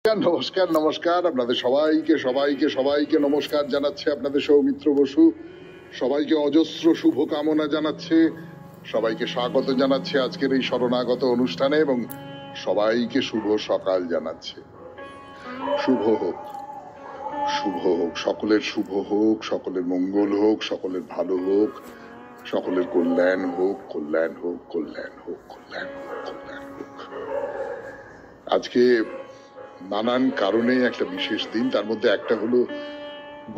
নমস্কার নমস্কার আপনাদের সবাইকে সবাইকে সবাইকে নমস্কার জানাচ্ছে আপনাদের সৌমিত্র বসু। সবাইকে অজস্র শুভকামনা জানাচ্ছে, সবাইকে স্বাগত জানাচ্ছে আজকের এই শরণাগত অনুষ্ঠানে এবং সবাইকে শুভ সকাল জানাচ্ছে। শুভ হোক, শুভ হোক, সকলের শুভ হোক, সকলের মঙ্গল হোক, সকলের ভালো হোক, সকলের কল্যাণ হোক, কল্যাণ হোক, কল্যাণ হোক, কল্যাণ হোক, কল্যাণ হোক। আজকে নানান কারণে একটা বিশেষ দিন, তার মধ্যে একটা হলো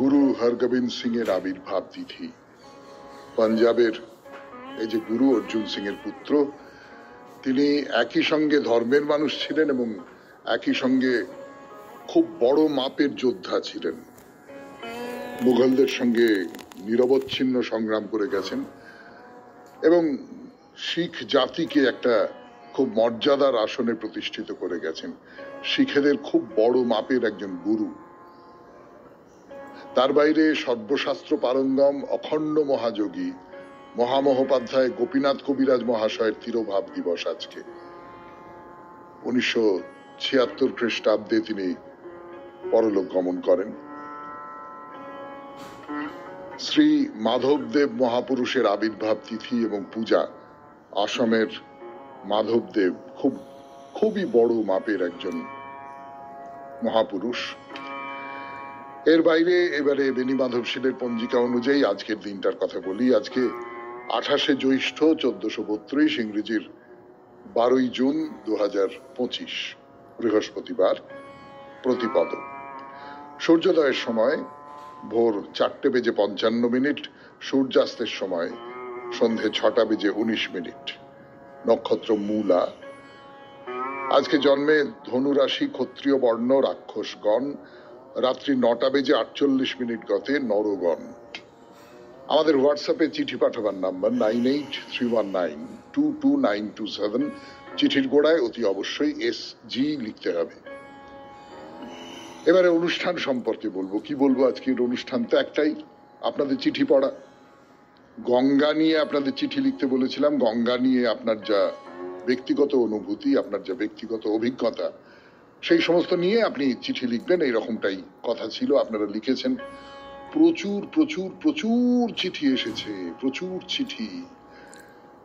গুরু হরগোবিন্দ সিং এর আবির্ভাব তিথি। পাঞ্জাবের এই যে গুরু অর্জুন সিং এর পুত্র, তিনি একই সঙ্গে ধর্মের মানুষ ছিলেন এবং একই সঙ্গে খুব বড় মাপের যোদ্ধা ছিলেন। মুঘলদের সঙ্গে নিরবচ্ছিন্ন সংগ্রাম করে গেছেন এবং শিখ জাতিকে একটা খুব মর্যাদার আসনে প্রতিষ্ঠিত করে গেছেন। শিখেদের খুব বড় মাপের একজন গুরু। তার বাইরে সর্বশাস্ত্র পারঙ্গম অখণ্ড মহাযোগী মহামহোপাধ্যায় গোপীনাথ কবিরাজ মহাশয়ের তিরোভাব দিবস আজকে। 1976 খ্রিস্টাব্দে তিনি পরলোক গমন করেন। শ্রী মাধবদেব মহাপুরুষের আবির্ভাব তিথি এবং পূজা। আসামের মাধবদেব খুবই বড় মাপের একজন মহাপুরুষ। এর বাইরে এবারে বেনি মাধবশীলের পঞ্জিকা অনুযায়ী আজকের দিনটার কথা বলি। আজকে 28শে জ্যৈষ্ঠ 1432, ইংরেজির 12ই জুন 2025, বৃহস্পতিবার, প্রতিপদ। সূর্যোদয়ের সময় ভোর 4:55, সূর্যাস্তের সময় সন্ধে 6:19। নক্ষত্র মূলা। আজকে জন্মে ধনুরাশি ক্ষত্রিয় বর্ণ রাক্ষসগণ। রাত্রি 9:48 গতে নরগণ। আমাদের হোয়াটসঅ্যাপে চিঠি পাঠাবার নাম্বার 9831922927। চিঠির গোড়ায় অতি অবশ্যই SG লিখতে হবে। এবারে অনুষ্ঠান সম্পর্কে বলবো। কি বলবো, আজকের অনুষ্ঠান তো একটাই, আপনাদের চিঠি পড়া। গঙ্গা নিয়ে আপনাদের চিঠি লিখতে বলেছিলাম। গঙ্গা নিয়ে আপনার যা ব্যক্তিগত অনুভূতি, আপনার যা ব্যক্তিগত অভিজ্ঞতা, সেই সমস্ত নিয়ে আপনি চিঠি লিখবেন, এইরকমটাই কথা ছিল। আপনারা লিখেছেন। প্রচুর প্রচুর প্রচুর চিঠি এসেছে, প্রচুর চিঠি।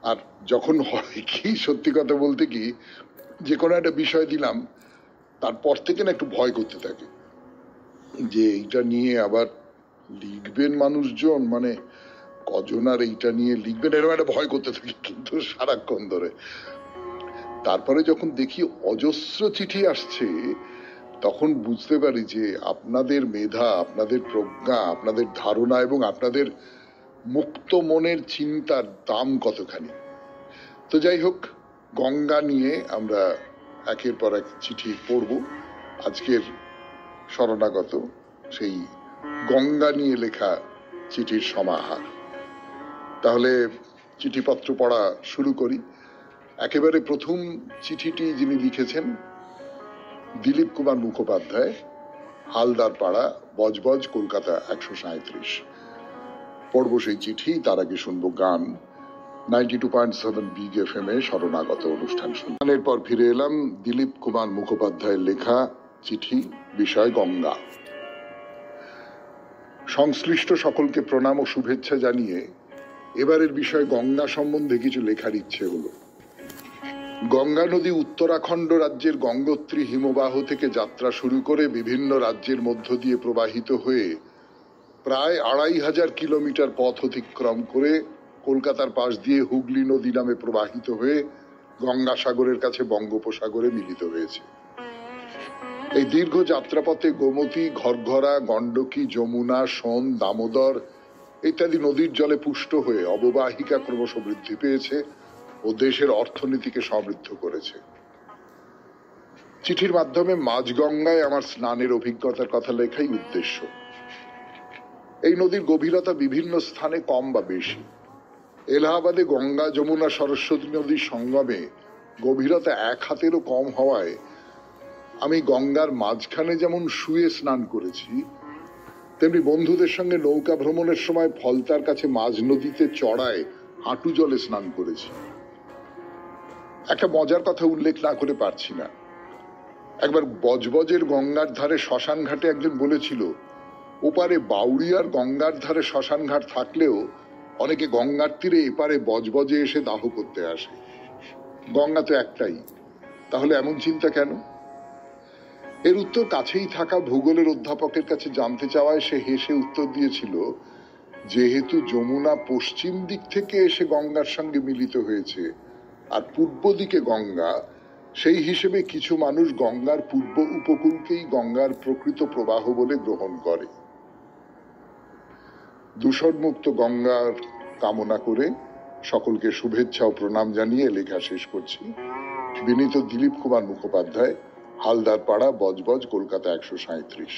আর যখন হয় কি, সত্যি কথা বলতে কি, যে কোনো একটা বিষয় দিলাম, তারপর থেকে না একটু ভয় করতে থাকে যে এইটা নিয়ে আবার লিখবেন মানুষজন, মানে কজন আর এইটা নিয়ে লিখবেন, এরকম একটা ভয় করতে থাকি কিন্তু সারাক্ষণ ধরে। তারপরে যখন দেখি অজস্র চিঠি আসছে, তখন বুঝতে পারি যে আপনাদের মেধা, আপনাদের প্রজ্ঞা, আপনাদের ধারণা এবং আপনাদের মুক্ত মনের চিন্তার দাম কতখানি। তো যাই হোক, গঙ্গা নিয়ে আমরা একের পর এক চিঠি পড়ব। আজকের শরণাগত সেই গঙ্গা নিয়ে লেখা চিঠির সমাহার। তাহলে চিঠিপত্র পড়া শুরু করি। একেবারে প্রথম চিঠিটি যিনি লিখেছেন, দিলীপ কুমার মুখোপাধ্যায়, হালদার পাড়া, বজবজ, কলকাতা 137। পড়ব সেই চিঠি। তার আগে শুনবো গান। 92.7 বিগ FM এ শরণাগত অনুষ্ঠান শুনবার পর ফিরে এলাম। দিলীপ কুমার মুখোপাধ্যায়ের লেখা চিঠি, বিষয় গঙ্গা। সংশ্লিষ্ট সকলকে প্রণাম ও শুভেচ্ছা জানিয়ে এবারের বিষয় গঙ্গা সম্বন্ধে কিছু লেখার ইচ্ছে হলো। গঙ্গা নদী উত্তরাখণ্ড রাজ্যের গঙ্গোত্রী হিমবাহ থেকে যাত্রা শুরু করে বিভিন্ন রাজ্যের মধ্য দিয়ে প্রবাহিত হয়ে প্রায় 2500 কিলোমিটার পথ অতিক্রম করে কলকাতার পাশ দিয়ে হুগলি নদী নামে প্রবাহিত হয়ে গঙ্গাসাগরের কাছে বঙ্গোপসাগরে মিলিত হয়েছে। এই দীর্ঘ যাত্রাপথে গোমতী, ঘরঘরা, গণ্ডকী, যমুনা, সোন, দামোদর ইত্যাদি নদীর জলে পুষ্ট হয়ে অববাহিকা ক্রমশ বৃদ্ধি পেয়েছে ও দেশের অর্থনীতিকে সমৃদ্ধ করেছে। চিঠির মাধ্যমে মাঝগঙ্গায় আমার স্নানের অভিজ্ঞতার কথা লেখাই উদ্দেশ্য। এই নদীর গভীরতা বিভিন্ন স্থানে কম বা বেশি। এলাহাবাদে গঙ্গা, যমুনা, সরস্বতী নদীর সঙ্গমে গভীরতা 1 হাতেরও কম হওয়ায় আমি গঙ্গার মাঝখানে যেমন শুয়ে স্নান করেছি, তেমনি বন্ধুদের সঙ্গে নৌকা ভ্রমণের সময় ফলতার কাছে মাঝ নদীতে চড়ায় হাঁটু জলে স্নান করেছি। একটা মজার কথা উল্লেখ না করে পারছি না। একবার বজবজের গঙ্গার ধারে শ্মশান ঘাটে একজন বলেছিল, ওপারে বাউরিয়ার গঙ্গার ধারে শ্মশান ঘাট থাকলেও অনেকে গঙ্গার তীরে এপারে বজবজে এসে দাহ করতে আসে। গঙ্গা তো একটাই, তাহলে এমন চিন্তা কেন? এর উত্তর কাছেই থাকা ভূগোলের অধ্যাপকের কাছে জানতে চাওয়ায় সে হেসে উত্তর দিয়েছিল, যেহেতু যমুনা পশ্চিম দিক থেকে এসে গঙ্গার সঙ্গে মিলিত হয়েছে আর পূর্ব দিকে গঙ্গা, সেই হিসেবে কিছু মানুষ গঙ্গার পূর্ব উপকূলকেই গঙ্গার প্রকৃত প্রবাহ বলে গ্রহণ করে। দূষণমুক্ত গঙ্গার কামনা করে সকলকে শুভেচ্ছা ও প্রণাম জানিয়ে লেখা শেষ করছি। বিনীত দিলীপ কুমার মুখোপাধ্যায়, হালদার পাড়া, বজবজ, কলকাতা 137।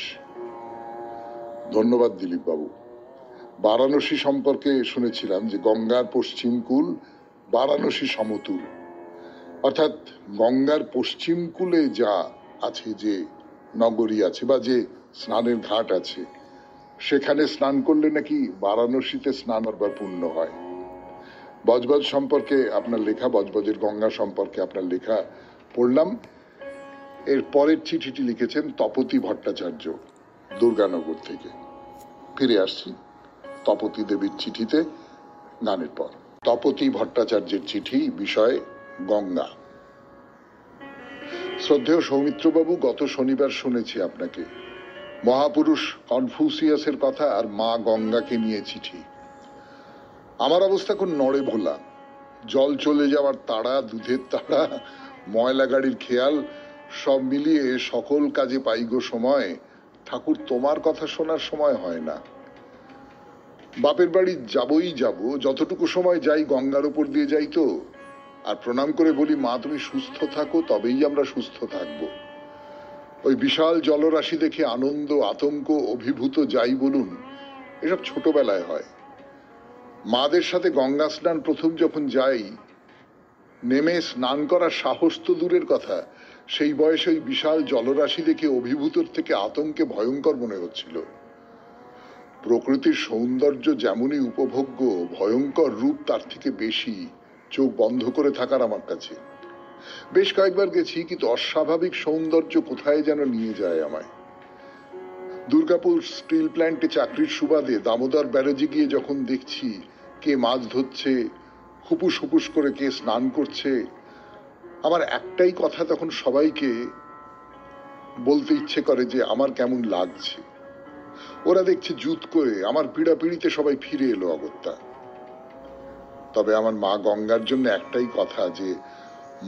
ধন্যবাদ দিলীপ বাবু। বারাণসী সম্পর্কে শুনেছিলাম যে গঙ্গার পশ্চিম কূল বারাণসী সমতুল, অর্থাৎ গঙ্গার পশ্চিম কূলে যা আছে, যে নগরী আছে বা যে স্নানের ঘাট আছে, সেখানে স্নান করলে নাকি বারাণসীতে স্নান করবার পুণ্য হয়। বজবজ সম্পর্কে আপনার লেখা, বজবজের গঙ্গা সম্পর্কে আপনার লেখা পড়লাম। এর পরের চিঠিটি লিখেছেন তপতী ভট্টাচার্য, দুর্গানগর থেকে। ফিরে আসছি তপতী দেবীর চিঠিতে গানের পর। তপতী ভট্টাচার্যের চিঠি, বিষয় গঙ্গা। শ্রদ্ধেয় সৌমিত্রবাবু, গত শনিবার শুনেছি আপনাকে মহাপুরুষ কনফুসিয়াসের কথা আর মা গঙ্গাকে নিয়ে চিঠি। আমার অবস্থা কোন নড়ে ভোলা, জল চলে যাওয়ার তাড়া, দুধের তাড়া, ময়লা গাড়ির খেয়াল, সব মিলিয়ে সকল কাজে পাইগো সময়, ঠাকুর তোমার কথা শোনার সময় হয় না। বাপের বাড়ি যাবই যাব, যতটুকু সময় যাই গঙ্গার উপর দিয়ে যাই তো, আর প্রণাম করে বলি, মা তুমি সুস্থ থাকো, তবেই আমরা সুস্থ থাকবো। ওই বিশাল জলরাশি দেখে আনন্দ, আতঙ্ক, অভিভূত যাই বলুন, এসব ছোটবেলায় হয়। মাদের সাথে গঙ্গা স্নান প্রথম যখন যাই, নেমে স্নান করার সাহস তো দূরের কথা, সেই বয়সে ওই বিশাল জলরাশি দেখে অভিভূতর থেকে আতঙ্কে ভয়ঙ্কর মনে হচ্ছিল। প্রকৃতির সৌন্দর্য যেমনই উপভোগ্য, ভয়ঙ্কর রূপ তার থেকে বেশি চোখ বন্ধ করে থাকার আমার কাছে। বেশ কয়েকবার গেছি, কিন্তু অস্বাভাবিক সৌন্দর্য কোথায় যেন নিয়ে যায় আমায়। দুর্গাপুর স্টিল প্ল্যান্টে চাকরির সুবাদে দামোদর ব্যারেজে গিয়ে যখন দেখছি কে মাছ ধরছে, হুপুস হুপুস করে কে স্নান করছে, আমার একটাই কথা তখন সবাইকে বলতে ইচ্ছে করে যে আমার কেমন লাগছে। ওরা দেখছে জুত করে, আমার পিড়াপিড়িতে সবাই ফিরে এলো অগত্যা। তবে আমার মা গঙ্গার জন্য একটাই কথা, যে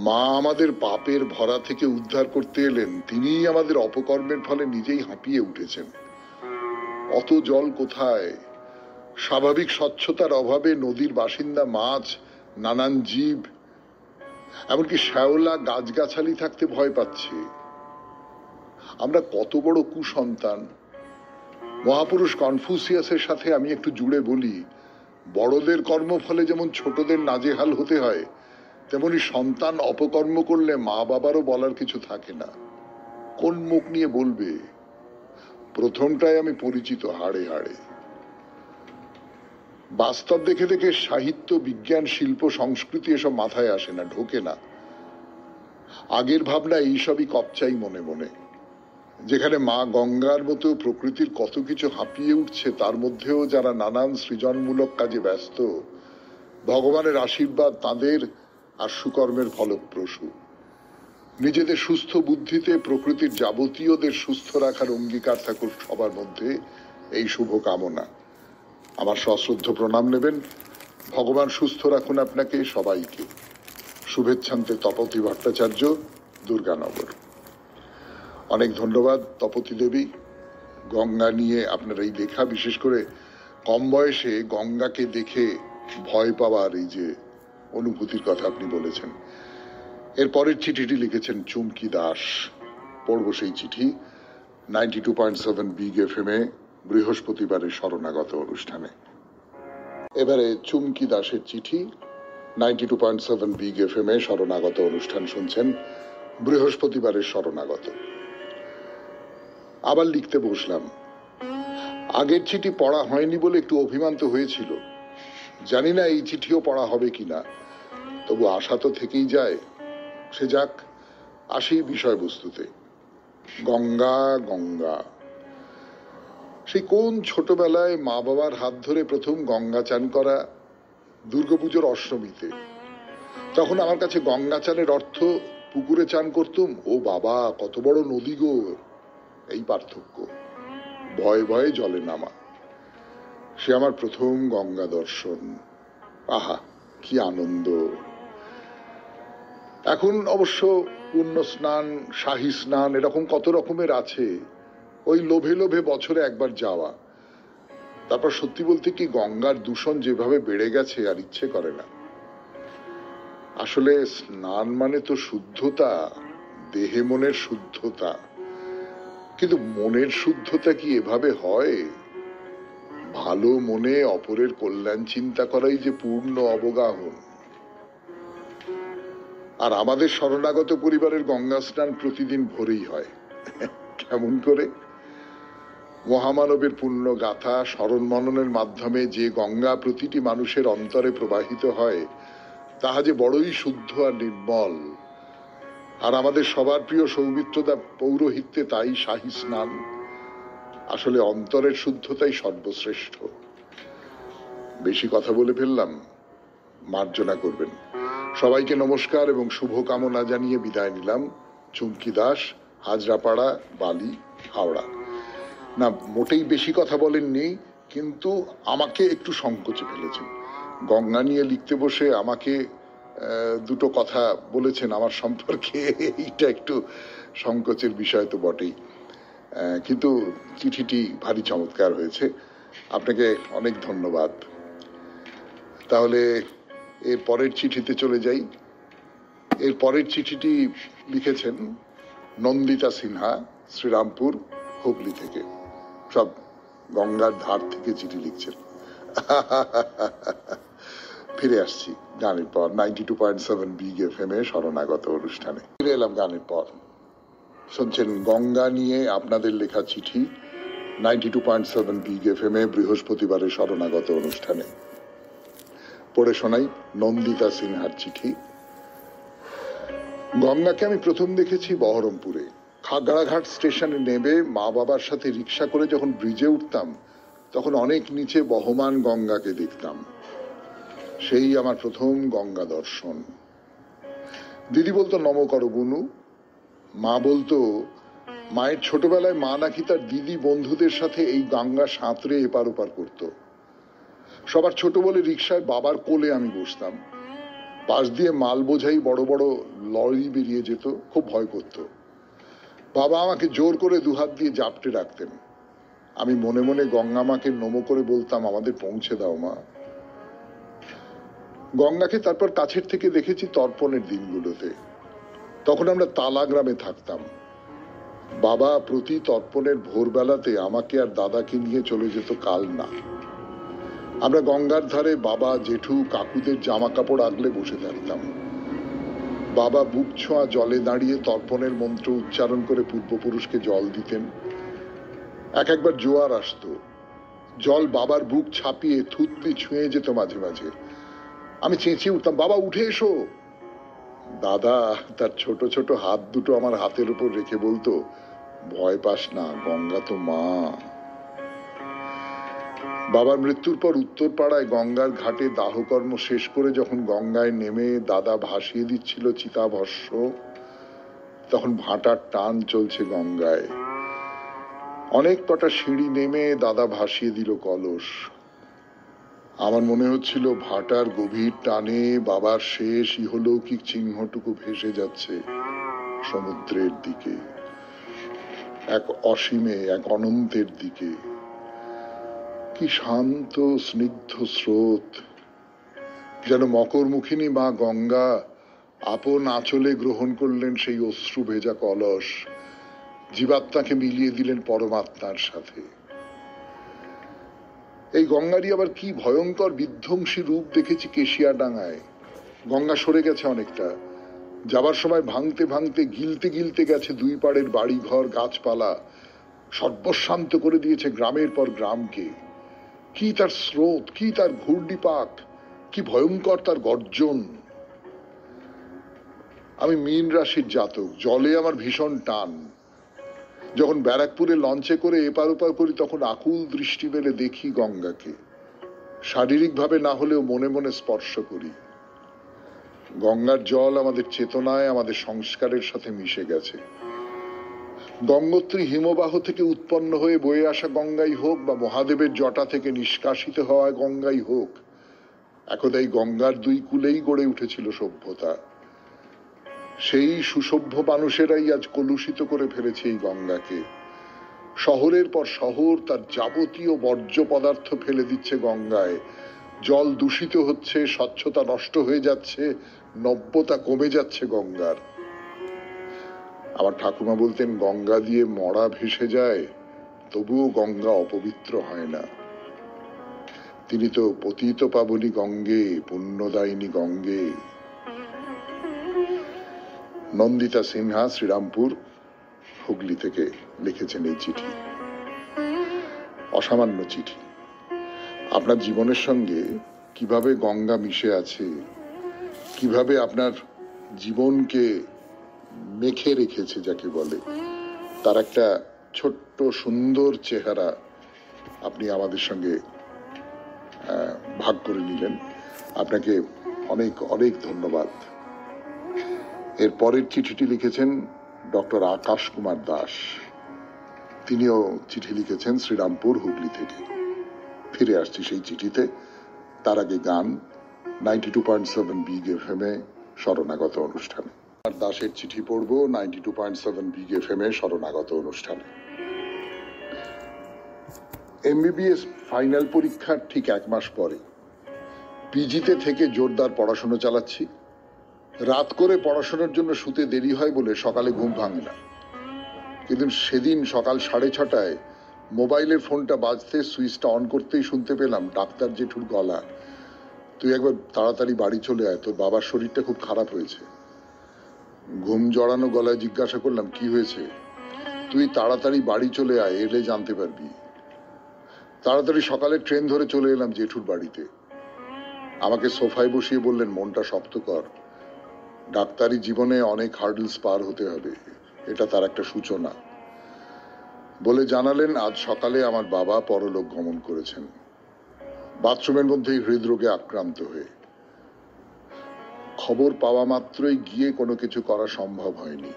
মা আমাদের পাপের ভরা থেকে উদ্ধার করতে এলেন, তিনিই আমাদের অপকর্মের ফলে নিজেই হাঁপিয়ে উঠেছেন। অত জল কোথায়? স্বাভাবিক স্বচ্ছতার অভাবে নদীর বাসিন্দা মাছ, নানান জীব, এমনকি শ্যাওলা গাছগাছালি থাকতে ভয় পাচ্ছে। আমরা কত বড় কুসন্তান। মহাপুরুষ কনফুসিয়াসের সাথে আমি একটু জুড়ে বলি, বড়দের কর্মফলে যেমন ছোটদের নাজেহাল হতে হয়, তেমনি সন্তান অপকর্ম করলে মা বাবারও বলার কিছু থাকে না। কোন মুখ নিয়ে বলবে? প্রথমটায় আমি পরিচিত হাড়ে হাড়ে। বাস্তব দেখে দেখে সাহিত্য, বিজ্ঞান, শিল্প, সংস্কৃতি এসব মাথায় আসে না, ঢোকে না। আগের ভাবনা এইসবই কপচাই মনে মনে। যেখানে মা গঙ্গার মতো প্রকৃতির কত কিছু হাঁপিয়ে উঠছে, তার মধ্যেও যারা নানান সৃজনমূলক কাজে ব্যস্ত, ভগবানের আশীর্বাদ তাদের আর সুকর্মের ফলপ্রসূ। নিজেদের সুস্থ বুদ্ধিতে প্রকৃতির যাবতীয়দের সুস্থ রাখার অঙ্গীকার থাকুক সবার মধ্যে, এই শুভ কামনা। আমার সশ্রদ্ধ প্রণাম নেবেন। ভগবান সুস্থ রাখুন আপনাকে সবাইকে। শুভেচ্ছান্তে তপতী ভট্টাচার্য, দুর্গানগর। অনেক ধন্যবাদ তপতী দেবী। গঙ্গা নিয়ে আপনার এই লেখা, বিশেষ করে কম বয়সে গঙ্গাকে দেখে ভয় পাওয়ার এই যে অনুভূতির কথা আপনি বলেছেন। এর পরের চিঠিটি লিখেছেন চুমকি দাস। পড়ব সেই চিঠি 92.7 বিগ FM এ বৃহস্পতিবারের শরণাগত অনুষ্ঠানে। এবারে চুমকি দাসের চিঠি, 92.7 বিগ FM এ শরণাগত অনুষ্ঠান শুনছেন, বৃহস্পতিবারের শরণাগত। আবার লিখতে বসলাম। আগের চিঠি পড়া হয়নি বলে একটু অভিমান তো হয়েছিল। জানি না এই চিঠিও পড়া হবে কিনা, তবু আশা তো থেকেই যায়। সে যাক, আসি বিষয়বস্তুতে। গঙ্গা গঙ্গা, সেই কোন ছোটবেলায় মা বাবার হাত ধরে প্রথম গঙ্গা চান করা দুর্গাপুজোর অষ্টমীতে। তখন আমার কাছে গঙ্গা চানের অর্থ পুকুরে চান করতুম, ও বাবা কত বড় নদী গো, এই পার্থক্য। ভয়ে ভয়ে জলে নামা, সে আমার প্রথম গঙ্গা দর্শন। আহা কি আনন্দ। এখন অবশ্য পুণ্য স্নান, শাহী স্নান এরকম কত রকমের আছে, ওই লোভে লোভে বছরে একবার যাওয়া। তারপর সত্যি বলতে কি গঙ্গার দূষণ যেভাবে বেড়ে গেছে আর ইচ্ছে করে না। আসলে স্নান মানে তো শুদ্ধতা, দেহে মনের শুদ্ধতা, কিন্তু মনের শুদ্ধতা কি এভাবে হয়? ভালো মনে অপরের কল্যাণ চিন্তা করাই যে পূর্ণ অবগাহন। আর আমাদের শরণাগত পরিবারের গঙ্গা স্নান প্রতিদিন ভোরেই হয়। কেমন করে? মহামানবের পুণ্য গাথা স্মরণ মননের মাধ্যমে যে গঙ্গা প্রতিটি মানুষের অন্তরে প্রবাহিত হয়, তাহা যে বড়ই শুদ্ধ আর নির্মল। আর আমাদের সবার প্রিয় সৌমিত্রদা পৌরোহিত্যে তাই শাহী স্নান। আসলে অন্তরের শুদ্ধতাই সর্বশ্রেষ্ঠ। বেশি কথা বলে ফেললাম, মার্জনা করবেন। সবাইকে নমস্কার এবং শুভকামনা জানিয়ে বিদায় নিলাম। চুমকি দাস, হাজরাপাড়া, বালি, হাওড়া। না, মোটেই বেশি কথা বলেননি, কিন্তু আমাকে একটু সংকোচে ফেলেছেন। গঙ্গা নিয়ে লিখতে বসে আমাকে দুটো কথা বলেছেন আমার সম্পর্কে, এইটা একটু সংকোচের বিষয় তো বটেই, কিন্তু চিঠিটি ভারী চমৎকার হয়েছে। আপনাকে অনেক ধন্যবাদ। তাহলে এর পরের চিঠিতে চলে যাই। এর পরের চিঠিটি লিখেছেন নন্দিতা সিনহা, শ্রীরামপুর, হুগলি থেকে। সব গঙ্গার ধার থেকে চিঠি লিখছেন। ফিরে আসছি গানের পর 92.7 বিগ এফএম এ শরণাগত অনুষ্ঠানে। ফিরে এলাম গানের পর। শুনছেন গঙ্গা নিয়ে আপনাদের লেখা চিঠি 92.7 বিগ এফএম এ বৃহস্পতিবারের শরণাগত অনুষ্ঠানে। পড়ে শোনাই নন্দিতা সিনহার চিঠি। গঙ্গাকে আমি প্রথম দেখেছি বহরমপুরে। খাগড়াঘাট স্টেশনে নেমে মা বাবার সাথে রিক্সা করে যখন ব্রিজে উঠতাম, তখন অনেক নিচে বহমান গঙ্গাকে দেখতাম। সেই আমার প্রথম গঙ্গা দর্শন। দিদি বলতো নম কর গুনু। মা বলতো মায়ের ছোটবেলায় মা নাকি তার দিদি বন্ধুদের সাথে এই গঙ্গা সাঁতরে এপার ওপার করতো। সবার ছোট বলে রিক্সায় বাবার কোলে আমি বসতাম। পাশ দিয়ে মাল বোঝাই বড় বড় লরি বেরিয়ে যেত, খুব ভয় করত। বাবা আমাকে জোর করে দুহাত দিয়ে জাপটে রাখতেন। আমি মনে মনে গঙ্গা মাকে নমো করে বলতাম, আমাদের পৌঁছে দাও মা। গঙ্গাকে তারপর কাছের থেকে দেখেছি তর্পণের দিনগুলোতে। তখন আমরা তালা গ্রামে থাকতাম। বাবা প্রতি তর্পণের ভোরবেলাতে আমাকে আর দাদাকে নিয়ে চলে যেত কালনা। আমরা গঙ্গার ধারে বাবা, জেঠু, কাকুদের জামা কাপড় আগলে বসে থাকতাম। বাবা বুক ছোঁয়া জলে দাঁড়িয়ে তর্পণের মন্ত্র উচ্চারণ করে পূর্বপুরুষকে জল দিতেন। একবার জোয়ার আসতো, জল বাবার বুক ছাপিয়ে থুতনি ছুঁয়ে যেত মাঝে মাঝে। আমি চেঁচিয়ে উঠতাম, বাবা উঠে এসো। দাদা তার ছোট ছোট হাত দুটো আমার হাতের উপর রেখে বলতো, ভয় পাস না, গঙ্গা তো মা। বাবার মৃত্যুর পর উত্তরপাড়ায় গঙ্গার ঘাটে দাহকর্ম শেষ করে যখন গঙ্গায় নেমে দাদা ভাসিয়ে দিচ্ছিল চিতাভস্ম, তখন ভাটার টান চলছে গঙ্গায়। অনেক কটা সিঁড়ি নেমে দাদা ভাসিয়ে দিল কলস। আমার মনে হচ্ছিল ভাটার গভীর টানে বাবার শেষ ইহলৌকিক চিহ্নটুকু ভেসে যাচ্ছে সমুদ্রের দিকে, এক অসীমে, এক অনন্তের দিকে। কি শান্ত স্নিগ্ধ স্রোত, যেন মকরমুখিনী মা গঙ্গা আপন আঁচলে গ্রহণ করলেন সেই অশ্রু ভেজা কলস, জীবাত্মাকে মিলিয়ে দিলেন পরমাত্মার সাথে। এই গঙ্গারই আবার কি ভয়ঙ্কর বিধ্বংসী রূপ দেখেছি কেশিয়াডাঙ্গায়। গঙ্গা সরে গেছে অনেকটা, যাবার সময় ভাঙতে ভাঙতে গিলতে গিলতে গেছে দুই পাড়ের বাড়ি ঘর, গাছপালা, সর্বশান্ত করে দিয়েছে গ্রামের পর গ্রামকে। কি তার স্রোত, কি তার ঘূর্ণিপাক, কি ভয়ঙ্কর তার গর্জন। আমি মীন রাশির জাতক, জলে আমার ভীষণ টান। যখন ব্যারাকপুরে লঞ্চে করে এপার ওপার করি তখন আকুল দৃষ্টি মেলে দেখি গঙ্গাকে, শারীরিকভাবে না হলেও মনে মনে স্পর্শ করি। গঙ্গার জল আমাদের চেতনায়, আমাদের সংস্কারের সাথে মিশে গেছে। গঙ্গোত্রী হিমবাহ থেকে উৎপন্ন হয়ে বয়ে আসা গঙ্গাই হোক বা মহাদেবের জটা থেকে নিষ্কাশিত হওয়া গঙ্গাই হোক, একদা এই গঙ্গার দুই কূলেই গড়ে উঠেছিল সভ্যতা। সেই সুসভ্য মানুষেরাই আজ কলুষিত করে ফেলেছে এই গঙ্গাকে। শহরের পর শহর তার যাবতীয় বর্জ্য পদার্থ ফেলে দিচ্ছে গঙ্গায়। জল দূষিত হচ্ছে, স্বচ্ছতা নষ্ট হয়ে যাচ্ছে, নব্যতা কমে যাচ্ছে গঙ্গার। আমার ঠাকুমা বলতেন, গঙ্গা দিয়ে মরা ভেসে যায়, তবুও গঙ্গা অপবিত্র হয় না। তিনি তো পতিত পাবনী গঙ্গে, পুণ্যদায়িনী গঙ্গে। নন্দিতা সিনহা, শ্রীরামপুর, হুগলি থেকে লিখেছেন এই চিঠি। অসামান্য চিঠি। আপনার জীবনের সঙ্গে কিভাবে গঙ্গা মিশে আছে, কিভাবে আপনার জীবনকে মেখে রেখেছে যাকে বলে, তার একটা ছোট্ট সুন্দর চেহারা আপনি আমাদের সঙ্গে ভাগ করে নিলেন। আপনাকে অনেক অনেক ধন্যবাদ। এর পরের চিঠিটি লিখেছেন ডক্টর আকাশ কুমার দাস। তিনিও চিঠি লিখেছেন শ্রীরামপুর, হুগলি থেকে। ফিরে আসছি সেই চিঠিতে। তার আগে গান 92.7 বিগ এফএম এ শরণাগত অনুষ্ঠানে। দাসের চিঠি পড়ব 92.7 বিগ এফএম এ শরণাগত অনুষ্ঠানে। এমবিবিএস ফাইনাল পরীক্ষার ঠিক 1 মাস পরে পিজিতে থেকে জোরদার পড়াশোনা চালাচ্ছি। রাত করে পড়াশোনার জন্য শুতে দেরি হয় বলে সকালে ঘুম ভাঙে না। কিন্তু সেদিন সকাল 6:30টায় মোবাইলের ফোনটা বাজতে সুইচটা অন করতেই শুনতে পেলাম ডাক্তার জেঠুর গলা, তুই একবার তাড়াতাড়ি বাড়ি চলে আয়, তোর বাবার শরীরটা খুব খারাপ হয়েছে। ঘুম জড়ানো গলায় জিজ্ঞাসা করলাম, কি হয়েছে? তুই তাড়াতাড়ি বাড়ি চলে আয়, এলে জানতে পারবি। তাড়াতাড়ি সকালে ট্রেন ধরে চলে এলাম জেঠুর বাড়িতে। আমাকে সোফায় বসিয়ে বললেন, মনটা শক্ত কর, ডাক্তারি জীবনে অনেক হার্ডলস পার হতে হবে, এটা তার একটা সূচনা। বলে জানালেন, আজ সকালে আমার বাবা পরলোক গমন করেছেন, বাথরুমের মধ্যেই হৃদরোগে আক্রান্ত হয়ে। খবর পাওয়া মাত্রই গিয়ে কোনো কিছু করা সম্ভব হয়নি।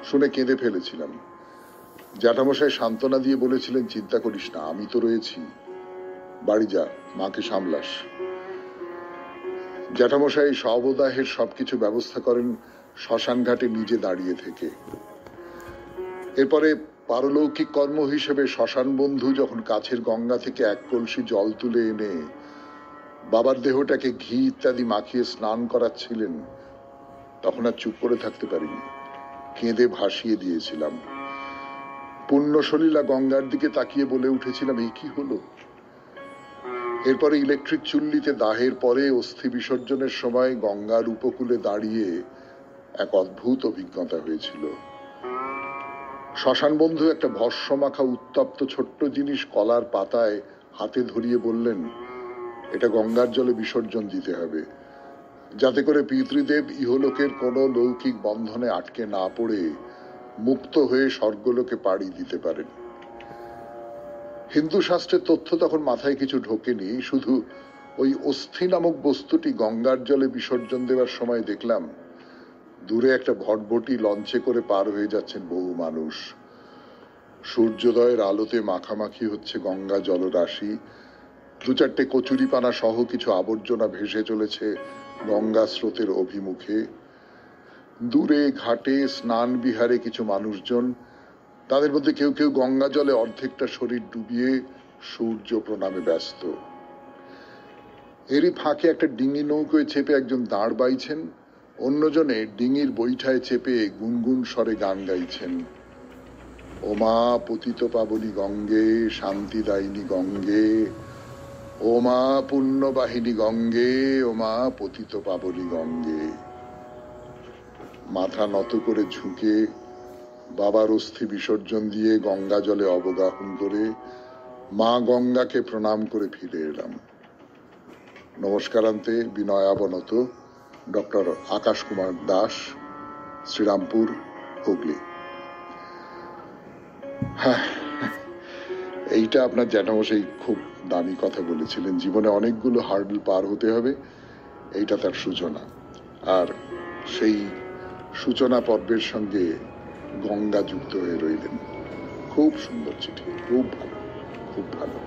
শুনে কেঁদে ফেলেছিলাম। জ্যাঠামশাই সান্ত্বনা দিয়ে বলেছিলেন, চিন্তা করিস না, আমি তো রয়েছি, বাড়ি যা, মাকে সামলাস। জ্যাঠামশাই সবদাহের সবকিছু ব্যবস্থা করেন শ্মশান ঘাটে নিজে দাঁড়িয়ে থেকে। এরপরে পারলৌকিক কর্ম হিসেবে শ্মশান বন্ধু যখন কাছের গঙ্গা থেকে 1 কলসি জল তুলে এনে বাবার দেহটাকে ঘি ইত্যাদি মাখিয়ে স্নান করাচ্ছিলেন, তখন আর চুপ করে থাকতে পারিনি, কেঁদে ভাসিয়ে দিয়েছিলাম। পুণ্যসলীলা গঙ্গার দিকে তাকিয়ে বলে উঠেছিলাম, এই কি হলো? এরপরে ইলেকট্রিক চুল্লিতে দাহের পরে অস্থি বিসর্জনের সময় গঙ্গার উপকূলে দাঁড়িয়ে এক অদ্ভুত অভিজ্ঞতা হয়েছিল। শ্মশান বন্ধু একটা ভস্ম মাখা উত্তপ্ত ছোট্ট জিনিস কলার পাতায় হাতে ধরিয়ে বললেন, এটা গঙ্গার জলে বিসর্জন দিতে হবে, যাতে করে পিতৃদেব ইহলোকের কোনো লৌকিক বন্ধনে আটকে না পড়ে মুক্ত হয়ে স্বর্গলোকে পাড়ি দিতে পারেন। হিন্দু শাস্ত্রের তথ্য তখন মাথায় কিছু ঢোকেনি, শুধু ওই অস্থি নামক বস্তুটি গঙ্গার জলে বিসর্জন দেওয়ার সময় দেখলাম দূরে একটা ভটভটি লঞ্চে করে পার হয়ে যাচ্ছেন বহু মানুষ। সূর্যোদয়ের আলোতে মাখামাখি হচ্ছে গঙ্গা জলরাশি। 2-4টে কচুরিপানা সহ কিছু আবর্জনা ভেসে চলেছে গঙ্গা স্রোতের অভিমুখে। দূরে ঘাটে স্নান বিহারে কিছু মানুষজন, তাদের মধ্যে কেউ কেউ গঙ্গা জলে অর্ধেকটা শরীর ডুবিয়ে সূর্য প্রণামে ব্যস্ত। এরই ফাঁকে একটা ডিঙি নৌকোয় চেপে একজন দাঁড় বাইছেন, অন্যজনে ডিঙির বৈঠায় চেপে গুনগুন স্বরে গান গাইছেন, ও মা পতিত পাবনী গঙ্গে, শান্তিদায়িনী গঙ্গে, ও মা পুণ্যবাহিনী গঙ্গে, ও মা পতিত পাবনী গঙ্গে। মাথা নত করে ঝুঁকে বাবার অস্থি বিসর্জন দিয়ে গঙ্গা জলে অবগাহন করে মা গঙ্গাকে প্রণাম করে ফিরে এলাম। নমস্কারান্তে বিনয়াবনত ডক্টর আকাশ কুমার দাস, শ্রীরামপুর, হুগলি। হ্যাঁ, এইটা আপনার জ্যাঠামশাই খুব দামি কথা বলেছিলেন, জীবনে অনেকগুলো হার্ডল পার হতে হবে, এইটা তার সূচনা। আর সেই সূচনা পর্বের সঙ্গে গঙ্গা যুক্ত হয়ে রইলেন। খুব সুন্দর চিঠি, খুব ভালো, খুব ভালো।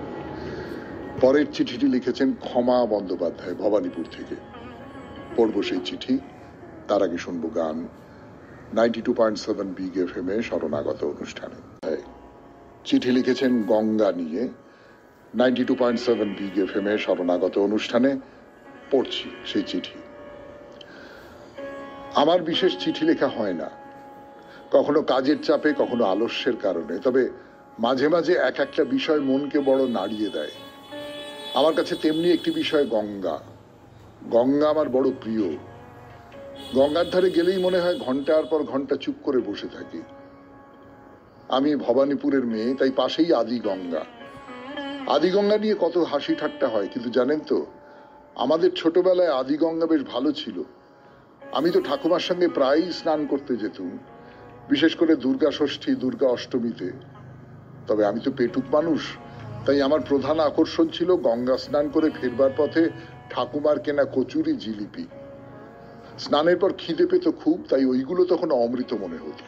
পরের চিঠিটি লিখেছেন ক্ষমা বন্দ্যোপাধ্যায় ভবানীপুর থেকে। পড়ব সেই চিঠি, তার আগে শুনবো গান 92.7 বিগ এফএম এ শরণাগত অনুষ্ঠানে। চিঠি লিখেছেন গঙ্গা নিয়ে 92.7 বিগ এফএম এ শরণাগত অনুষ্ঠানে। পড়ছি সেই চিঠি। আমার বিশেষ চিঠি লেখা হয় না, কখনো কাজের চাপে, কখনো আলস্যের কারণে। তবে মাঝে মাঝে এক একটা বিষয় মনকে বড় নাড়িয়ে দেয়। আমার কাছে তেমনি একটি বিষয় গঙ্গা। গঙ্গা আমার বড় প্রিয়। গঙ্গার ধারে গেলেই মনে হয় ঘন্টার পর ঘন্টা চুপ করে বসে থাকি। আমি ভবানীপুরের মেয়ে, তাই পাশেই আদি গঙ্গা। আদি গঙ্গা নিয়ে কত হাসি ঠাট্টা হয়, কিন্তু জানেন তো, আমাদের ছোটবেলায় আদি গঙ্গা বেশ ভালো ছিল। আমি তো ঠাকুমার সঙ্গে প্রায়ই স্নান করতে যেতুম, বিশেষ করে দুর্গা ষষ্ঠী, দুর্গা অষ্টমীতে। তবে আমি তো পেটুক মানুষ, তাই আমার প্রধান আকর্ষণ ছিল গঙ্গা স্নান করে ফেরবার পথে ঠাকুমার কেনা কচুরি, জিলিপি। স্নানের পর খিদে পেত খুব, তাই ওইগুলো তখন অমৃত মনে হতো।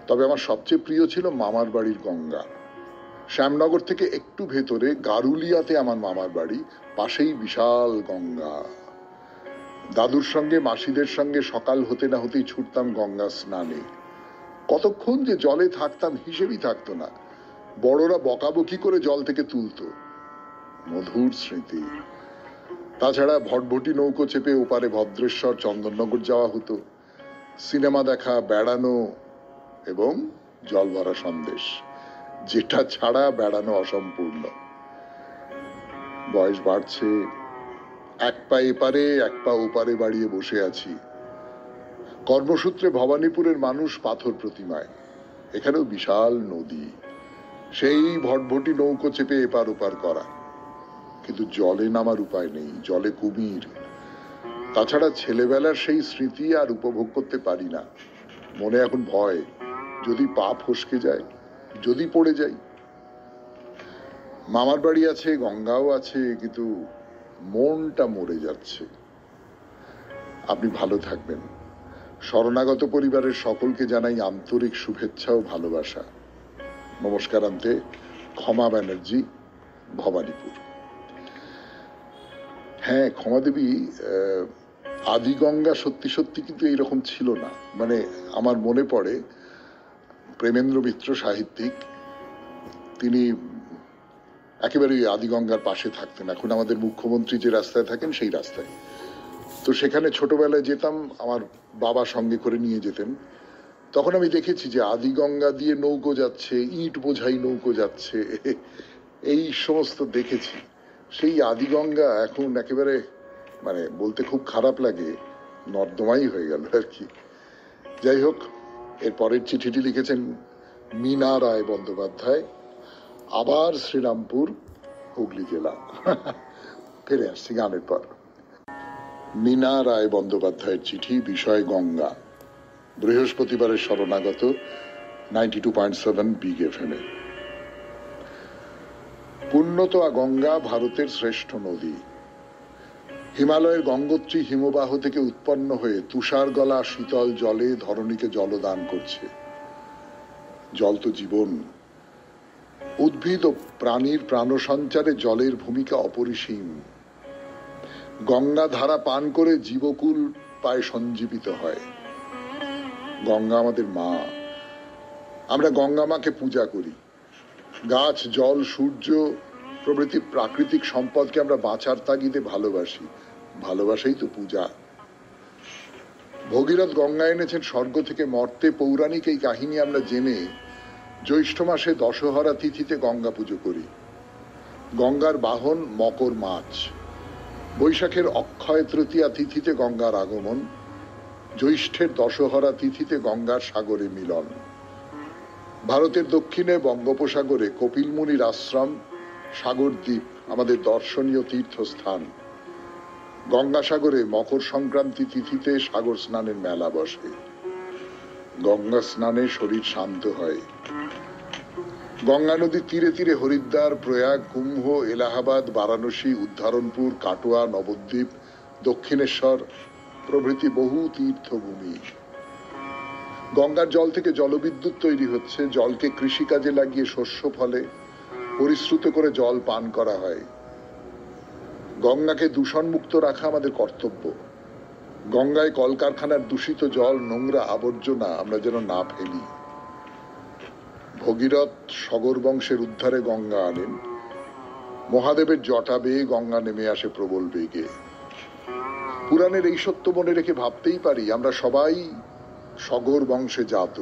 তবে আমার সবচেয়ে প্রিয় ছিল মামার বাড়ির গঙ্গা। শ্যামনগর থেকে একটু ভেতরে গারুলিয়াতে আমার মামার বাড়ি, পাশেই বিশাল গঙ্গা। দাদুর সঙ্গে, মাসিদের সঙ্গে সকাল হতে না হতেই ছুটতাম গঙ্গা স্নানে। কতক্ষণ যে জলে থাকতাম হিসেবই থাকতো না। বড়রা বকাবকি করে জল থেকে তুলতো। মধুর স্মৃতি। তাছাড়া ভটভটি নৌকো চেপে ওপারে ভদ্রেশ্বর, চন্দননগর যাওয়া হতো। সিনেমা দেখা, বেড়ানো এবং জল ভরা সন্দেশ, যেটা ছাড়া বেড়ানো অসম্পূর্ণ। বয়স বাড়ছে, এক পা এপারে এক পা ওপারে বাড়িয়ে বসে আছি। কর্মসূত্রে ভবানীপুরের মানুষ পাথর প্রতিমায়। এখানেও বিশাল নদী, সেই ভটভটি নৌকো চেপে এপার ওপার করা। কিন্তু জলে নামার উপায় নেই, জলে কুমির। তাছাড়া ছেলেবেলার সেই স্মৃতি আর উপভোগ করতে পারি না। মনে এখন ভয়, যদি পা ফসকে যায়, যদি পড়ে যাই। মামার বাড়ি আছে, গঙ্গাও আছে, কিন্তু মনটা মরে যাচ্ছে। আপনি ভালো থাকবেন। শরণাগত পরিবারের সকলকে জানাই আন্তরিক শুভেচ্ছা ও ভালোবাসা। নমস্কার আন্তে, ক্ষমা ব্যানার্জি, ভবানীপুর। হ্যাঁ, ক্ষমা দেবী, আদি গঙ্গা সত্যি সত্যি কিন্তু এইরকম ছিল না। মানে আমার মনে পড়ে, প্রেমেন্দ্র মিত্র সাহিত্যিক, তিনি একেবারে আদি গঙ্গার পাশে থাকতেন। এখন আমাদের মুখ্যমন্ত্রী যে রাস্তায় থাকেন সেই রাস্তায়। তো সেখানে ছোটবেলায় যেতাম, আমার বাবা সঙ্গে করে নিয়ে যেতেন। তখন আমি দেখেছি যে আদি গঙ্গা দিয়ে নৌকো যাচ্ছে, ইট বোঝাই নৌকো যাচ্ছে, এই সমস্ত দেখেছি। সেই আদি গঙ্গা এখন একেবারে, মানে বলতে খুব খারাপ লাগে, নর্দমাই হয়ে গেল আর কি। যাই হোক, এর পরের চিঠিটি লিখেছেন মীনা রায় বন্দ্যোপাধ্যায়, আবার শ্রীরামপুর, হুগলি জেলা। ফিরে আসছি গানের পর। মীনা রায় বন্দ্যোপাধ্যায়ের চিঠি, বিষয় গঙ্গা। বৃহস্পতিবারের শরণাগত 92.7 বিগ এফএম এ। পুণ্যতোয়া গঙ্গা ভারতের শ্রেষ্ঠ নদী। হিমালয়ের গঙ্গোত্রী হিমবাহ থেকে উৎপন্ন হয়ে তুষার গলা শীতল জলে ধরণীকে জলদান করছে। জল তো জীবন। উদ্ভিদ ও প্রাণীর প্রাণ সঞ্চারে জলের ভূমিকা অপরিসীম। গঙ্গা ধারা পান করে জীবকুল পায় সঞ্জীবিত হয়। গঙ্গা আমাদের মা। আমরা গঙ্গা মাকে পূজা করি। গাছ, জল, সূর্য প্রভৃতি প্রাকৃতিক সম্পদকে আমরা বাঁচার তাগিদে ভালোবাসি। ভালোবাসাই তো পূজা। ভগীরথ গঙ্গা এনেছেন স্বর্গ থেকে মর্তে। পৌরাণিক এই কাহিনী আমরা জেনে জ্যৈষ্ঠ মাসে দশহরা তিথিতে গঙ্গা পুজো করি। গঙ্গার বাহন মকর মাছ। বৈশাখের অক্ষয় তৃতীয়া তিথিতে গঙ্গার আগমন। জ্যৈষ্ঠের দশহরা তিথিতে গঙ্গার সাগরে মিলন। ভারতের দক্ষিণে বঙ্গোপসাগরে কপিল মুনির আশ্রম, সাগরদ্বীপ আমাদের দর্শনীয় তীর্থস্থান। গঙ্গাসাগরে মকর সংক্রান্তি তিথিতে সাগর স্নানের মেলা বসে। গঙ্গা স্নানে শরীর শান্ত হয়। গঙ্গা নদীর তীরে তীরে হরিদ্বার, প্রয়াগ, কুম্ভ, এলাহাবাদ, বারাণসী, উদ্ধারণপুর, কাটোয়া, নবদ্বীপ, দক্ষিণেশ্বর প্রভৃতি বহু তীর্থভূমি। গঙ্গার জল থেকে জলবিদ্যুৎ তৈরি হচ্ছে। জলকে কৃষিকাজে লাগিয়ে শস্য ফলে পরিশ্রুত করে জল পান করা হয়। গঙ্গাকে দূষণমুক্ত রাখা আমাদের কর্তব্য। গঙ্গায় কলকারখানার দূষিত জল, নোংরা আবর্জনা আমরা যেন না ফেলি। ভগীরথ সগর বংশের উদ্ধারে গঙ্গা আনেন। মহাদেবের জটা বেয়ে গঙ্গা নেমে আসে প্রবল বেগে। পুরাণের এই সত্য মনে রেখে ভাবতেই পারি আমরা সবাই সগর বংশে জাত।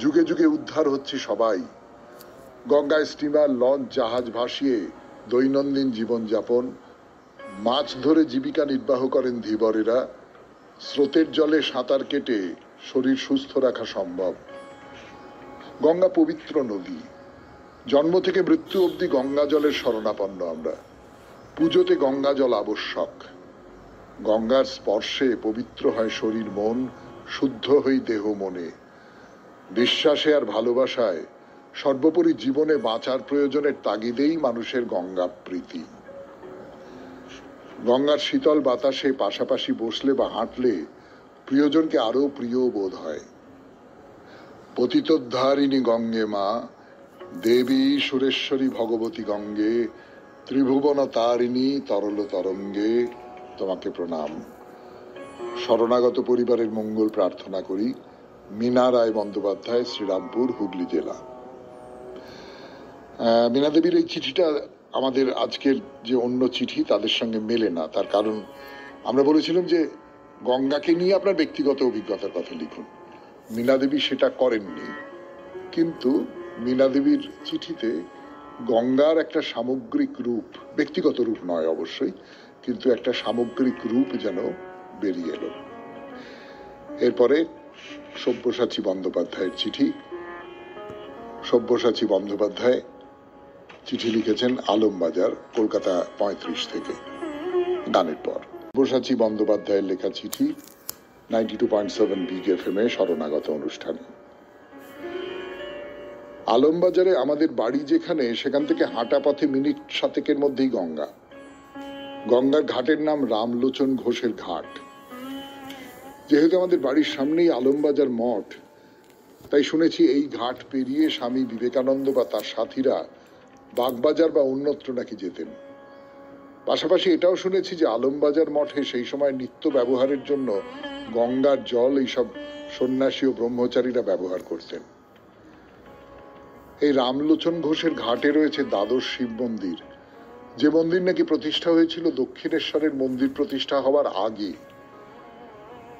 যুগে যুগে উদ্ধার হচ্ছে সবাই। গঙ্গায় স্টিমার, লঞ্চ, জাহাজ ভাসিয়ে দৈনন্দিন জীবনযাপন, মাছ ধরে জীবিকা নির্বাহ করেন ধীবরেরা। স্রোতের জলে সাঁতার কেটে শরীর সুস্থ রাখা সম্ভব। গঙ্গা পবিত্র নদী। জন্ম থেকে মৃত্যু অবধি গঙ্গা জলের শরণাপন্ন আমরা। পুজোতে গঙ্গা জল আবশ্যক। গঙ্গার স্পর্শে পবিত্র হয় শরীর মন, শুদ্ধ হই দেহ মনে। বিশ্বাসে আর ভালোবাসায়, সর্বোপরি জীবনে বাঁচার প্রয়োজনের তাগিদেই মানুষের গঙ্গা প্রীতি। গঙ্গার শীতল বাতাসে পাশাপাশি বসলে বা হাঁটলে প্রিয়জনকে আরো প্রিয় বোধ হয়। পতিতোদ্ধারিণী গঙ্গে মা, দেবী সুরেশ্বরী ভগবতী গঙ্গে, ত্রিভুবন তারিণী তরল তরঙ্গে তোমাকে প্রণাম। শরণাগত পরিবারের মঙ্গল প্রার্থনা করি। মীনা রায় বন্দ্যোপাধ্যায়, শ্রীরামপুর, হুগলি জেলা। মীনা দেবীর এই চিঠিটা আমাদের আজকের যে অন্য চিঠি তাদের সঙ্গে মেলে না। তার কারণ আমরা বলেছিলাম যে গঙ্গাকে নিয়ে আপনার ব্যক্তিগত অভিজ্ঞতার কথা লিখুন। মীনা দেবী সেটা করেননি, কিন্তু মীনা দেবীর চিঠিতে গঙ্গার একটা সামগ্রিক রূপ, ব্যক্তিগত রূপ নয় অবশ্যই, কিন্তু একটা সামগ্রিক রূপ যেন বেরিয়ে এলো। এরপরে সব্যসাচী বন্দ্যোপাধ্যায়ের চিঠি। সব্যসাচী বন্দ্যোপাধ্যায় চিঠি লিখেছেন আলমবাজার, কলকাতা 35 থেকে, গানের পর। সব্যসাচী বন্দ্যোপাধ্যায়ের লেখা চিঠি 92.7 বিগ FM এ শরণাগত অনুষ্ঠানে। আলমবাজারে আমাদের বাড়ি যেখানে, সেখান থেকে হাঁটা পথে মিনিট 7 মধ্যেই গঙ্গা। গঙ্গার ঘাটের নাম রামলোচন ঘোষের ঘাট। যেহেতু আমাদের বাড়ির সামনেই আলমবাজার মঠ, তাই শুনেছি এই ঘাট পেরিয়ে স্বামী বিবেকানন্দ বা তার সাথীরা বাগবাজার বা অন্যত্র নাকি যেতেন। পাশাপাশি এটাও শুনেছি যে আলমবাজার মঠে সেই সময় নিত্য ব্যবহারের জন্য গঙ্গার জল এইসব সন্ন্যাসী ও ব্রহ্মচারীরা ব্যবহার করতেন। এই রামলোচন ঘোষের ঘাটে রয়েছে দ্বাদশ শিব মন্দির, যে মন্দির নাকি প্রতিষ্ঠা হয়েছিল দক্ষিণেশ্বরের মন্দির প্রতিষ্ঠা হওয়ার আগে।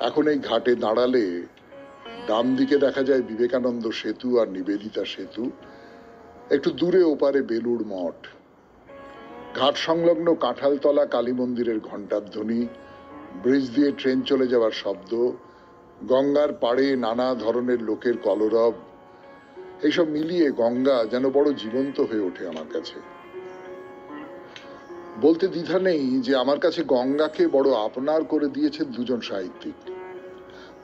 এখন এই ঘাটে দাঁড়ালে ডান দিকে দেখা যায় বিবেকানন্দ সেতু আর নিবেদিতা সেতু, একটু দূরে ওপারে বেলুড় মঠ। ঘাট সংলগ্ন কাঁঠালতলা কালী মন্দিরের ঘণ্টাধ্বনি, ব্রিজ দিয়ে ট্রেন চলে যাওয়ার শব্দ, গঙ্গার পাড়ে নানা ধরনের লোকের কলরব, এইসব মিলিয়ে গঙ্গা যেন বড় জীবন্ত হয়ে ওঠে আমার কাছে। বলতে দ্বিধা নেই যে আমার কাছে গঙ্গাকে বড় আপনার করে দিয়েছেন দুজন সাহিত্যিক।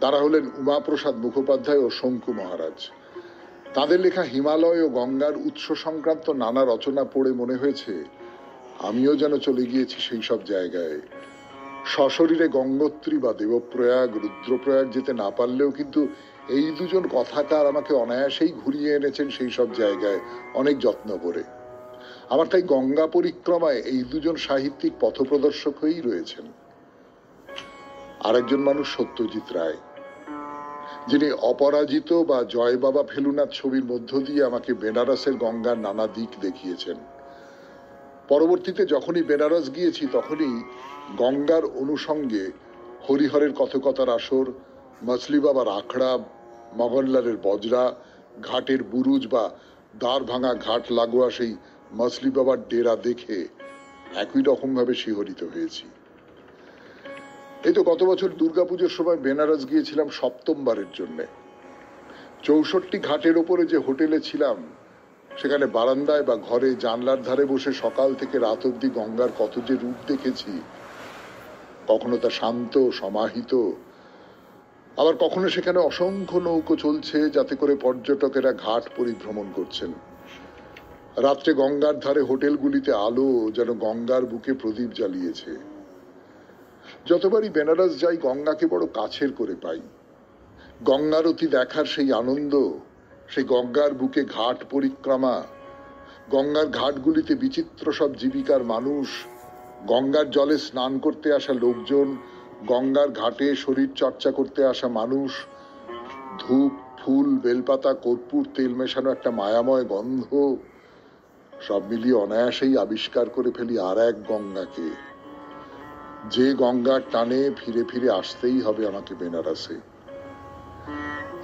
তারা হলেন উমাপ্রসাদ মুখোপাধ্যায় ও শঙ্কু মহারাজ। তাদের লেখা হিমালয় ও গঙ্গার উৎস সংক্রান্ত নানা রচনা পড়ে মনে হয়েছে আমিও যেন চলে গিয়েছি সেই সব জায়গায়। সশরীরে গঙ্গোত্রী বা দেবপ্রয়াগ, রুদ্রপ্রয়াগ যেতে না পারলেও কিন্তু এই দুজন কথাকার আমাকে অনায়াসেই ঘুরিয়ে এনেছেন সেই সব জায়গায়, অনেক যত্ন করে। আমার তাই গঙ্গা পরিক্রমায় এই দুজন সাহিত্যিক পথপ্রদর্শক হয়েই রয়েছেন। আরেকজন মানুষ সত্যজিৎ রায়, যিনি অপরাজিত বা জয় বাবা ফেলুনাথ ছবির মধ্য দিয়ে আমাকে বেনারসের গঙ্গার নানা দিক দেখিয়েছেন। পরবর্তীতে যখনই বেনারস গিয়েছি তখনই গঙ্গার অনুষঙ্গে হরিহরের কথকতার আসর, মছলি বাবার আখড়া, মগনলালের বজরা, ঘাটের বুরুজ বা দ্বার ভাঙা ঘাট লাগোয়া সেই মছলি বাবার ডেরা দেখে একই রকম ভাবে শিহরিত হয়েছি। এই তো গত বছর দুর্গাপুজোর সময় বেনারস গিয়েছিলাম 7মবারের জন্য। 64 ঘাটের ওপরে যে হোটেলে ছিলাম, সেখানে বারান্দায় বা ঘরে জানলার ধারে বসে সকাল থেকে রাত অব্দি গঙ্গার কত যে রূপ দেখেছি। কখনো তা শান্ত সমাহিত, আবার কখনো সেখানে অসংখ্য নৌকো চলছে, যাতে করে পর্যটকেরা ঘাট পরিভ্রমণ করছেন। রাত্রে গঙ্গার ধারে হোটেলগুলিতে আলো যেন গঙ্গার বুকে প্রদীপ জ্বালিয়েছে। যতবারই বেনারস যাই, গঙ্গাকে বড় কাছের করে পাই। গঙ্গারতি দেখার সেই আনন্দ, সেই গঙ্গার বুকে ঘাট পরিক্রমা, গঙ্গার ঘাটগুলিতে বিচিত্র সব জীবিকার মানুষ, গঙ্গার জলে স্নান করতে আসা লোকজন, গঙ্গার ঘাটে শরীর চর্চা করতে আসা মানুষ, ধূপ, ফুল, বেলপাতা, কর্পূর, তেল মেশানো একটা মায়াময় গন্ধ, সব মিলিয়ে অনায়াসেই আবিষ্কার করে ফেলি আর এক গঙ্গাকে, যে গঙ্গার টানে ফিরে ফিরে আসতেই হবে আমাকে বেনারসে।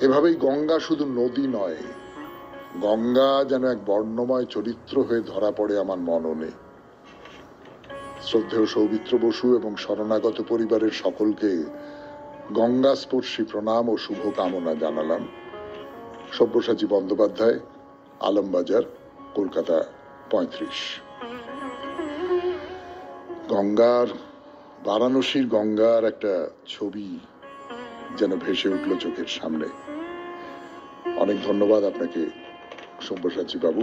এভাবেই গঙ্গা শুধু নদী নয়, গঙ্গা যেন এক বর্ণময় চরিত্র হয়ে ধরা পড়ে আমার মননে। শ্রদ্ধেয় সৌমিত্র বসু এবং শরণাগত পরিবারের সকলকে গঙ্গা স্পর্শী প্রণাম ও শুভকামনা জানালাম। সব্যসাচী বন্দ্যোপাধ্যায়, আলমবাজার, কলকাতা 35। গঙ্গার, বারাণসীর গঙ্গার একটা ছবি যেন ভেসে উঠল চোখের সামনে। অনেক ধন্যবাদ আপনাকে সব্যসাচী বাবু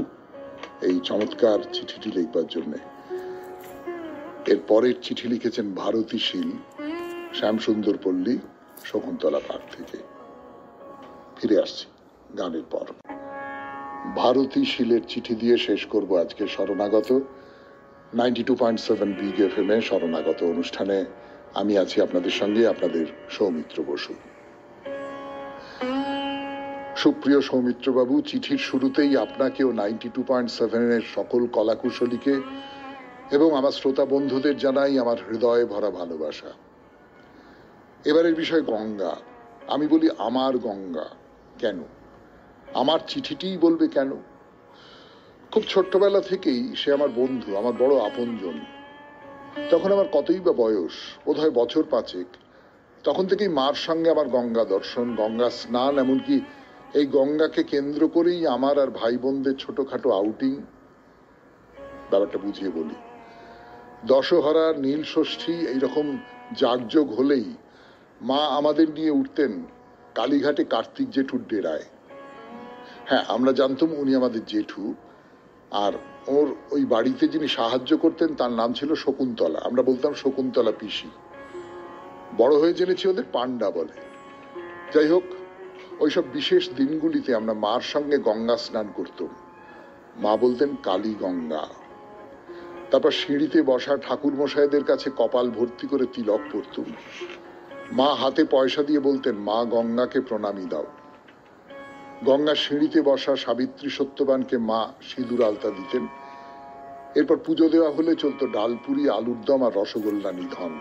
এই চমৎকার চিঠিটি লিখবার জন্য। এর পরের চিঠি লিখেছেন ভারতী শীল, শ্যামসুন্দর পল্লী, শকুন্তলা পার্ক থেকে। ফিরে আসছি গানের পর। ভারতী শীলের চিঠি দিয়ে শেষ করব আজকে শরণাগত 92.7 বিগ এফএম এ শরণাগত অনুষ্ঠানে। আমি আছি আপনাদের সঙ্গে, আপনাদের সৌমিত্র বসু। সুপ্রিয় সৌমিত্র বাবু, চিঠির শুরুতেই আপনাকেও 92.7 এর সকল কলাকুশলীকে এবং আমার শ্রোতা বন্ধুদের জানাই আমার হৃদয়ে ভরা ভালোবাসা। এবারের বিষয় গঙ্গা। আমি বলি আমার গঙ্গা। কেন? আমার চিঠিটিই বলবে কেন? খুব ছোট্টবেলা থেকেই সে আমার বন্ধু, আমার বড় আপনজন। তখন আমার কতই বা বয়স, বোধহয় বছর 5। তখন থেকেই মার সঙ্গে আমার গঙ্গা দর্শন, গঙ্গা স্নান, এমনকি এই গঙ্গাকে কেন্দ্র করেই আমার আর ভাই বোনদের ছোটখাটো আউটিং। ব্যাপারটা বুঝিয়ে বলি। দশহরা, নীল ষষ্ঠী এইরকম যাগযোগ হলেই মা আমাদের নিয়ে উঠতেন কালীঘাটে কার্তিক জেঠুর ডেরায়। হ্যাঁ, আমরা জানতাম উনি আমাদের জেঠু, আর ওর ওই বাড়িতে যিনি সাহায্য করতেন তার নাম ছিল শকুন্তলা। আমরা বলতাম শকুন্তলা পিসি। বড় হয়ে জেনেছি ওদের পান্ডা বলে। যাই হোক, ওইসব বিশেষ দিনগুলিতে আমরা মার সঙ্গে গঙ্গা স্নান করতাম। মা বলতেন কালী গঙ্গা। তারপর সিঁড়িতে বসা ঠাকুর মশাইদের কাছে কপাল ভর্তি করে তিলক পরতুম। মা হাতে পয়সা দিয়ে বলতেন, মা গঙ্গাকে প্রণামী দাও। গঙ্গার সিঁড়িতে বসা সাবিত্রী সত্যবানকে মা সিঁদুর আলতা দিতেন। এরপর পুজো দেওয়া হলে চলতো ডালপুরি, আলুর দম আর রসগোল্লা নিধন।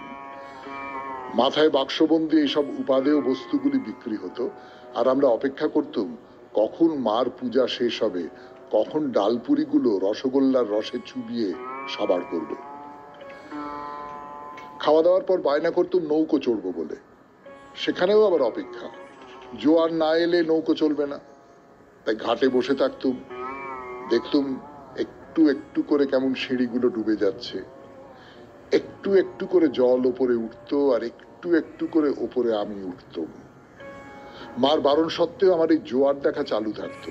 মাথায় বাক্সবন্দি এইসব উপাদেয় বস্তুগুলি বিক্রি হতো, আর আমরা অপেক্ষা করতুম কখন মার পূজা শেষ হবে, কখন ডালপুরিগুলো রসগোল্লার রসে চুবিয়ে সাবার করব। খাওয়া দাওয়ার পর বায়না করতুম নৌকো চড়বো বলে। সেখানেও আবার অপেক্ষা, জোয়ার না এলে নৌকো চলবে না। তাই ঘাটে বসে থাকতুম, দেখতুম একটু একটু করে কেমন সিঁড়িগুলো ডুবে যাচ্ছে, একটু একটু করে জল ওপরে উঠতো, আর একটু একটু করে ওপরে আমি উঠতাম। মার বারণ সত্ত্বেও আমার এই জোয়ার দেখা চালু থাকতো।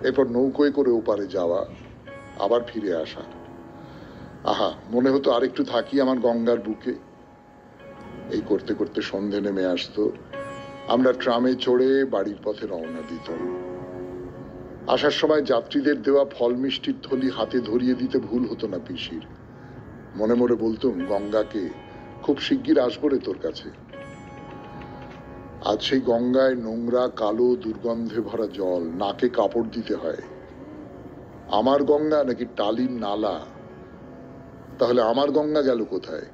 এরপর নৌকোয় করে ওপারে যাওয়া, আবার ফিরে আসা। আহা, মনে হতো আরেকটু থাকি আমার গঙ্গার বুকে। এই করতে করতে সন্ধে নেমে আসতো। আমরা ট্রামে চড়ে বাড়ির পথে রওনা দিতাম। আসার সময় যাত্রীদের দেওয়া ফল মিষ্টির থলি হাতে ধরিয়ে দিতে ভুল হতো না পিসির। মনে মনে বলতুম, গঙ্গাকে, খুব শিগগির আসবো রে তোর কাছে। আজ সেই গঙ্গায় নোংরা, কালো, দুর্গন্ধে ভরা জল, নাকে কাপড় দিতে হয়। আমার গঙ্গা নাকি টালির নালা? তাহলে আমার গঙ্গা গেল কোথায়?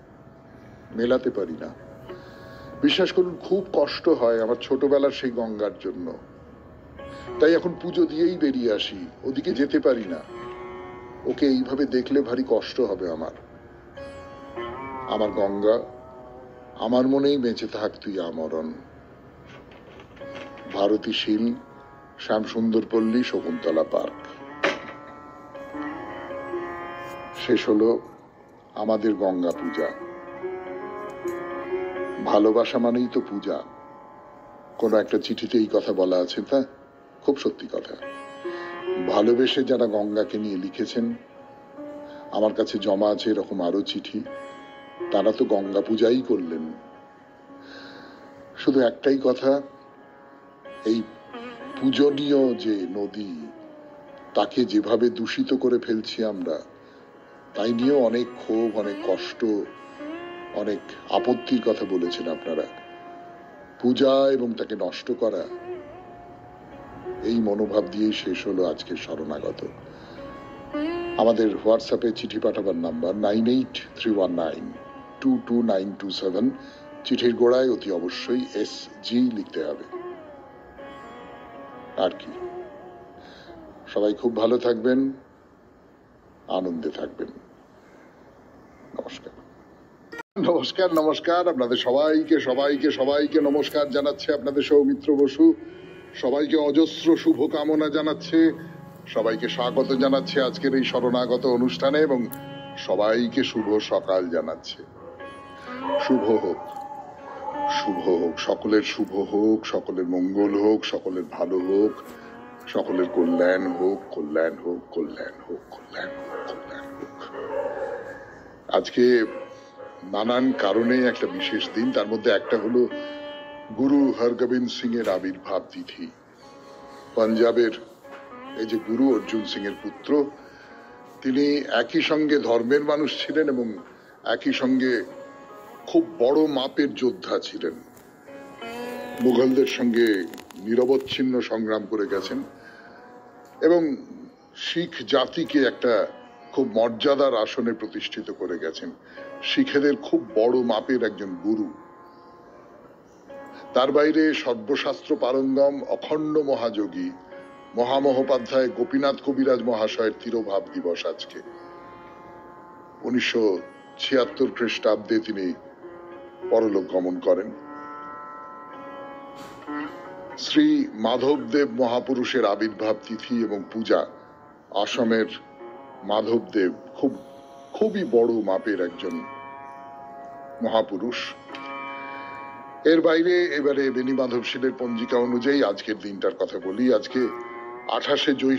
মেলাতে পারি না। বিশ্বাস করুন, খুব কষ্ট হয় আমার ছোটবেলার সেই গঙ্গার জন্য। তাই এখন পুজো দিয়েই বেরিয়ে আসি, ওদিকে যেতে পারি না। ওকে এইভাবে দেখলে ভারী কষ্ট হবে আমার। আমার গঙ্গা, আমার মনেই বেঁচে থাক তুই আমরণ। ভারতী শীল, শ্যামসুন্দর পল্লী, শকুন্তলা পার্ক। শেষ হলো আমাদের গঙ্গা পূজা। ভালোবাসা মানেই তো পূজা। কোনো একটা চিঠিতে এই কথা বলা আছে, তা খুব সত্যি কথা। ভালোবেসে যারা গঙ্গাকে নিয়ে লিখেছেন, আমার কাছে জমা আছে এরকম আরো চিঠি, তারা তো গঙ্গা পূজাই করলেন। শুধু একটাই কথা, এই পূজনীয় যে নদী, তাকে যেভাবে দূষিত করে ফেলছি আমরা, তাই নিয়েও অনেক ক্ষোভ, অনেক কষ্ট, অনেক আপত্তির কথা বলেছেন আপনারা। পূজা এবং তাকে নষ্ট করা, এই মনোভাব দিয়েই শেষ হলো আজকের শরণাগত। আমাদের হোয়াটসঅ্যাপে চিঠি পাঠাবার নাম্বার 9831922927। চিঠির গোড়ায় অতি অবশ্যই SG লিখতে হবে। আর কি, সবাই খুব ভালো থাকবেন, আনন্দে থাকবেন। নমস্কার নমস্কার নমস্কার। আপনাদের সবাইকে সবাইকে সবাইকে নমস্কার জানাচ্ছে আপনাদের সৌমিত্র বসু। সবাইকে অজস্র শুভকামনা জানাচ্ছে, সবাইকে স্বাগত জানাচ্ছে আজকের এই শরণাগত অনুষ্ঠানে, এবং সবাইকে শুভ সকাল জানাচ্ছে। শুভ হোক, শুভ হোক, সকলের শুভ হোক, সকলের মঙ্গল হোক, সকলের ভালো হোক, সকলের কল্যাণ হোক, কল্যাণ হোক, কল্যাণ হোক, কল্যাণ হোক, কল্যাণ হোক। আজকে নানান কারণে একটা বিশেষ দিন, তার মধ্যে একটা হলো গুরু হরগোবিন্দ সিং এর আবির্ভাব তিথি। পাঞ্জাবের এই যে গুরু অর্জুন সিং এর পুত্র, তিনি একই সঙ্গে ধর্মের মানুষ ছিলেন এবং একই সঙ্গে খুব বড় মাপের যোদ্ধা ছিলেন। মুঘলদের সঙ্গে নিরবচ্ছিন্ন সংগ্রাম করে গেছেন এবং শিখ জাতিকে একটা খুব মর্যাদার আসনে প্রতিষ্ঠিত করে গেছেন। শিখেদের খুব বড় মাপের একজন গুরু। তার বাইরে সর্বশাস্ত্র পারঙ্গম অখণ্ড মহাযোগী মহামহোপাধ্যায় গোপীনাথ কবিরাজ মহাশয়ের তিরোভাব দিবস আজকে। 1976 খ্রিস্টাব্দে তিনি পরলোক গমন করেন। শ্রী মাধবদেব মহাপুরুষের আবির্ভাব তিথি এবং পূজা। আসামের মাধবদেব খুবই বড় মাপের একজন মহাপুরুষ। এর বাইরে এবারে বেনি মাধবশীলের পঞ্জিকা অনুযায়ী আজকের দিনটার কথা বলি। আজকে 28শে জ্যৈষ্ঠ